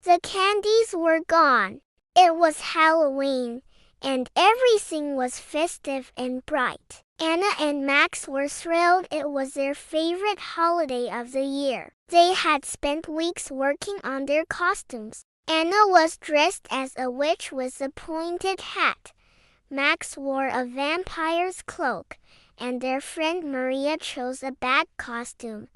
The candies were gone. It was Halloween, and everything was festive and bright. Anna and Max were thrilled. It was their favorite holiday of the year. They had spent weeks working on their costumes. Anna was dressed as a witch with a pointed hat. Max wore a vampire's cloak, and their friend Maria chose a bat costume.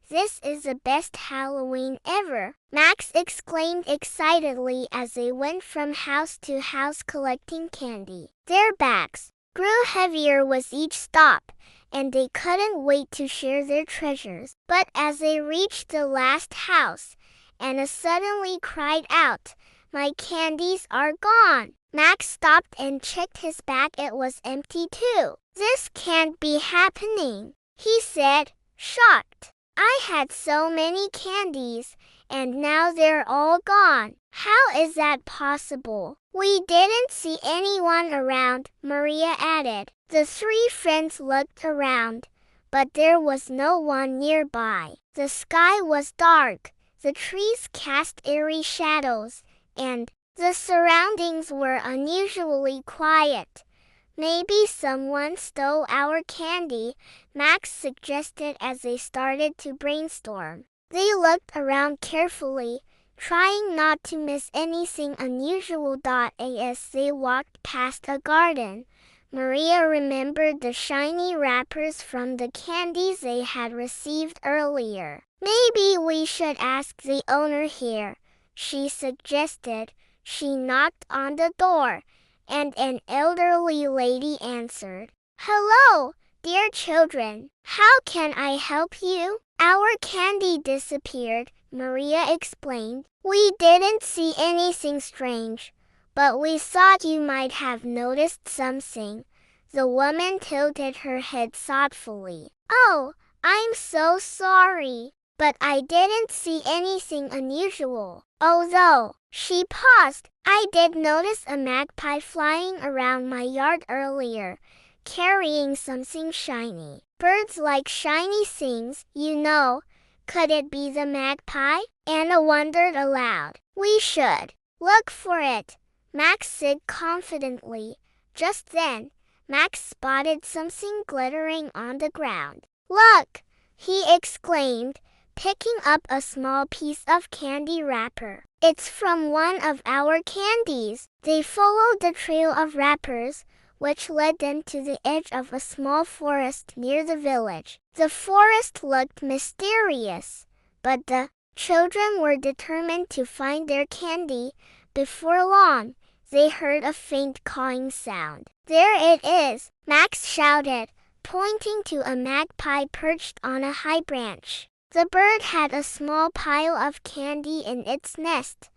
"This is the best Halloween ever," Max exclaimed excitedly as they went from house to house collecting candy. Their bags grew heavier with each stop, and they couldn't wait to share their treasures. But as they reached the last house, Anna suddenly cried out, "My candies are gone!" Max stopped and checked his bag. It was empty too. "This can't be happening," he said, shocked. "I had so many candies, and now they're all gone. How is that possible?" "We didn't see anyone around," Maria added. The three friends looked around, but there was no one nearby. The sky was dark, the trees cast eerie shadows, and the surroundings were unusually quiet. "Maybe someone stole our candy," Max suggested as they started to brainstorm. They looked around carefully, trying not to miss anything unusual. As they walked past a garden, Maria remembered the shiny wrappers from the candies they had received earlier. "Maybe we should ask the owner here," she suggested. She knocked on the door, and an elderly lady answered. "Hello, dear children. How can I help you?" "Our candy disappeared," Maria explained. "We didn't see anything strange, but we thought you might have noticed something." The woman tilted her head thoughtfully. "Oh, I'm so sorry, but I didn't see anything unusual. Although," she paused, "I did notice a magpie flying around my yard earlier, carrying something shiny. Birds like shiny things, you know. Could it be the magpie?" Anna wondered aloud. "We should look for it," Max said confidently. Just then, Max spotted something glittering on the ground. "Look!" he exclaimed, picking up a small piece of candy wrapper. "It's from one of our candies." They followed the trail of wrappers, which led them to the edge of a small forest near the village. The forest looked mysterious, but the children were determined to find their candy. Before long, they heard a faint cawing sound. "There it is!" Max shouted, pointing to a magpie perched on a high branch. The bird had a small pile of candy in its nest.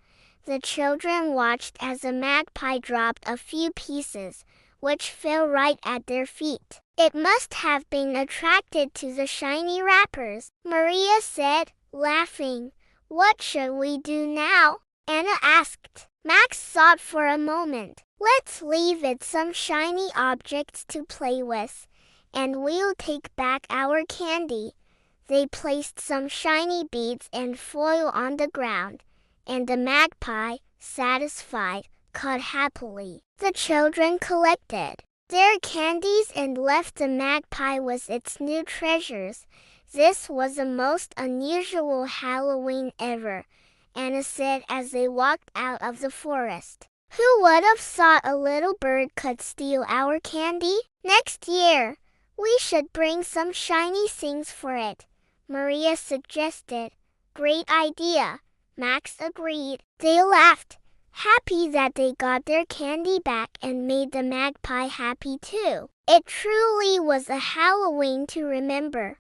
The children watched as the magpie dropped a few pieces, which fell right at their feet. "It must have been attracted to the shiny wrappers," Maria said, laughing. "What should we do now?" Anna asked. Max thought for a moment. "Let's leave it some shiny objects to play with, and we'll take back our candy." They placed some shiny beads and foil on the ground, and the magpie, satisfied, cawed happily. The children collected their candies and left the magpie with its new treasures. "This was the most unusual Halloween ever," Anna said as they walked out of the forest. "Who would have thought a little bird could steal our candy? Next year, we should bring some shiny things for it," Maria suggested. "Great idea," Max agreed. They laughed, happy that they got their candy back and made the magpie happy too. It truly was a Halloween to remember.